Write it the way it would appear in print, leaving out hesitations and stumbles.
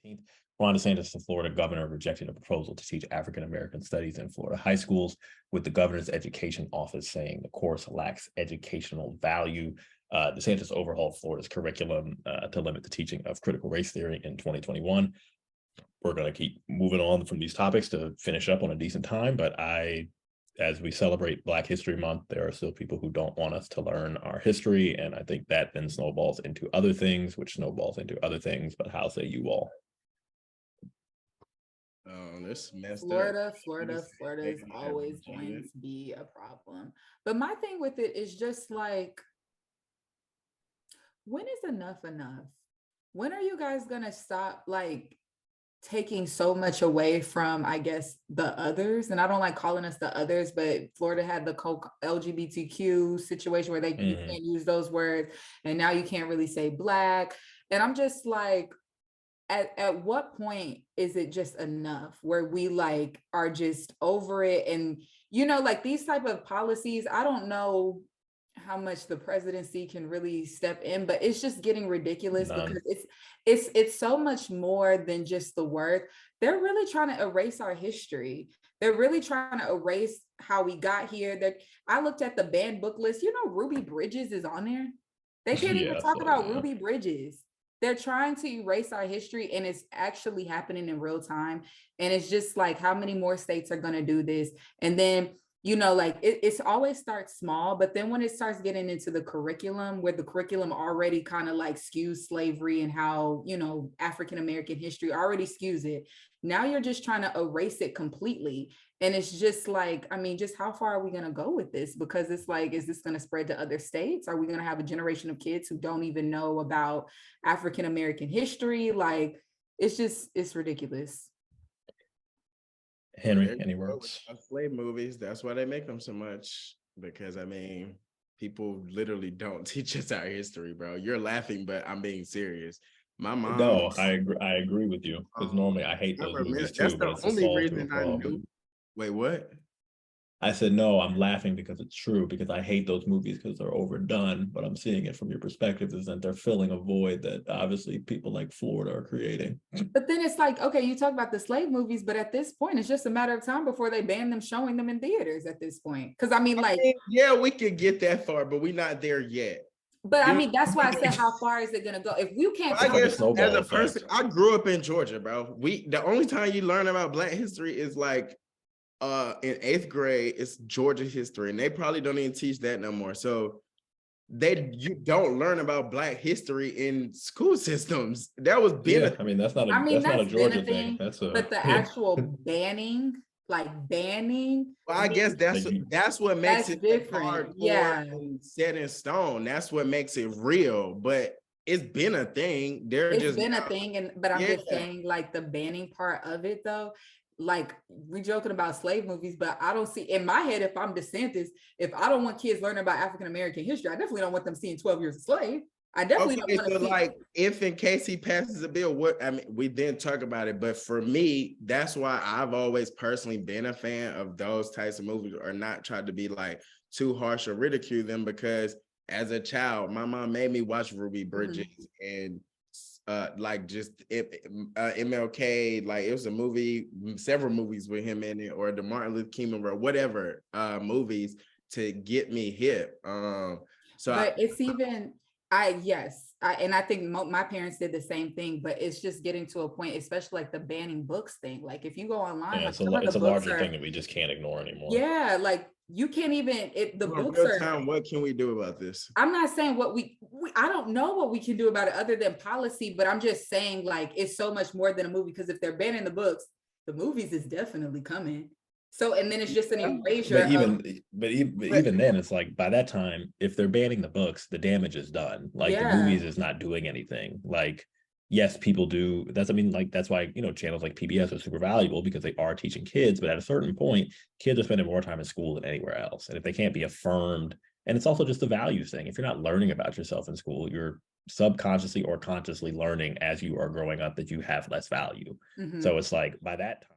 19th, Ron DeSantis, the Florida governor, rejected a proposal to teach African-American studies in Florida high schools, with the governor's education office saying the course lacks educational value. DeSantis overhauled Florida's curriculum to limit the teaching of critical race theory in 2021. We're going to keep moving on from these topics to finish up on a decent time, but as we celebrate Black History Month, there are still people who don't want us to learn our history, and I think that then snowballs into other things, which snowballs into other things. But how say you all? This messed Florida up. Florida is always going to be a problem. But my thing with it is just like, when is enough enough? When are you guys gonna stop like taking so much away from, I guess, the others? And I don't like calling us the others, but Florida had the LGBTQ situation where you can't use those words, and now you can't really say Black. And I'm just like, at what point is it just enough where we like are just over it? And like these type of policies, I don't know how much the presidency can really step in, but it's just getting ridiculous. Because it's so much more than just the word. They're really trying to erase our history. They're really trying to erase how we got here. I looked at the banned book list. Ruby Bridges is on there. They can't even talk about Ruby Bridges. They're trying to erase our history, and it's actually happening in real time. And it's just like, how many more states are going to do this? And then, like it's always starts small, but then when it starts getting into the curriculum, where the curriculum already kind of like skews slavery and how, African-American history already skews it. Now you're just trying to erase it completely. And it's just like, just how far are we going to go with this? Because it's like, is this going to spread to other states? Are we going to have a generation of kids who don't even know about African-American history? Like, it's ridiculous. Henry, any words? Slave movies, that's why they make them so much, because people literally don't teach us our history, bro. You're laughing, but I'm being serious. My mom. No, I agree with you, because normally I hate those movies too. That's but the only reason I knew. Wait, what? I said, no, I'm laughing because it's true, because I hate those movies because they're overdone, but I'm seeing it from your perspective is that they're filling a void that obviously people like Florida are creating. But then it's like, okay, you talk about the slave movies, but at this point, it's just a matter of time before they ban them showing them in theaters at this point. Because yeah, we could get that far, but we're not there yet. But that's why I said, how far is it gonna go? If you can't, I guess as a person, I grew up in Georgia, bro. The only time you learn about Black history is like in 8th grade. It's Georgia history, and they probably don't even teach that no more. So you don't learn about Black history in school systems. That was that's not a Georgia thing. But the actual banning. Well, I guess that's what makes it different. And set in stone. That's what makes it real. But it's been a thing. It's been a thing, but I'm just saying, like, the banning part of it, though. Like, we joking about slave movies, but I don't see in my head, if I'm DeSantis, if I don't want kids learning about African-American history, I definitely don't want them seeing 12 Years a Slave. I definitely don't want to see. Like, if in case he passes a bill, we didn't talk about it, but for me, that's why I've always personally been a fan of those types of movies, or not tried to be like too harsh or ridicule them, because as a child, my mom made me watch Ruby Bridges and like just MLK, like it was a movie, several movies with him in it, or the Martin Luther King or whatever movies to get me hip. It's even. And I think my parents did the same thing, but it's just getting to a point, especially like the banning books thing. Like, if you go online, it's a larger thing that we just can't ignore anymore. Yeah, like you can't even. Books are. What can we do about this? I'm not saying what I don't know what we can do about it other than policy, but I'm just saying, like, it's so much more than a movie, because if they're banning the books, the movies is definitely coming. So, and then it's just an erasure. But even then, it's like, by that time, if they're banning the books, the damage is done. Like, the movies is not doing anything. Like, yes, people do. That's why, channels like PBS are super valuable, because they are teaching kids. But at a certain point, kids are spending more time in school than anywhere else. And if they can't be affirmed, and it's also just a values thing. If you're not learning about yourself in school, you're subconsciously or consciously learning as you are growing up that you have less value. So it's like, by that time,